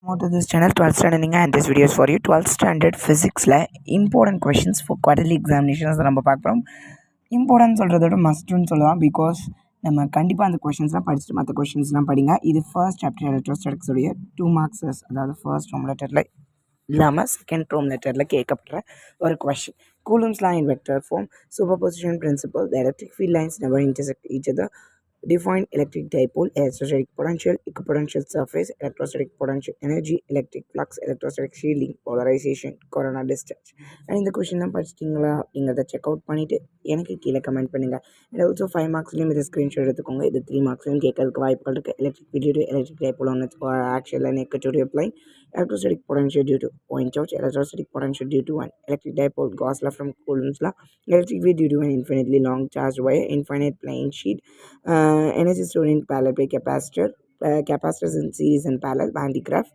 Welcome to this channel 12th standard and this video is for you 12th standard physicsல important questions for quarterly examinations நம்ம பார்க்குறோம். Important சொல்கிறத விட மஸ்ட்டுன்னு சொல்லலாம். Because நம்ம கண்டிப்பாக அந்த கொஷின்ஸ்லாம் படிச்சுட்டு மற்ற கொஷின்ஸ்லாம் படிங்க. இது ஃபர்ஸ்ட் சாப்டர் எலக்ட்ரோஸ்டாட்டிக்ஸுடைய 2 மார்க்ஸஸ், அதாவது ஃபர்ஸ்ட் ரோம் லெட்டரில் இல்லாமல் செகண்ட் ரோம் லெட்டரில் கேட்கப்படுற ஒரு question. Coulomb's law in vector form, superposition principle, the electric field lines never intersect each other, define electric dipole, electrostatic potential, equipotential surface, electrostatic potential energy, electric flux, electrostatic shielding, polarization, corona discharge. And இந்த கொஷின்லாம் படிச்சிட்டிங்களா அப்படிங்கிறத check out பண்ணிவிட்டு எனக்கு கீழே comment பண்ணுங்கள். And also 5 மார்க்ஸ்லையும் இது screenshot எடுத்துக்கோங்க. இது 3 மார்க்ஸ்லையும் கேட்கறதுக்கு வாய்ப்புகள் இருக்குது. Electric field due to electric dipole on its axial and equatorial plane, electrostatic potential due to point charge, electrostatic potential due to an electric dipole, Gauss law from Coulomb's law, electric field due to an infinitely long charged wire, infinite plane sheet, energy stored in parallel plate capacitor, capacitors in series and parallel, Van de Graaff,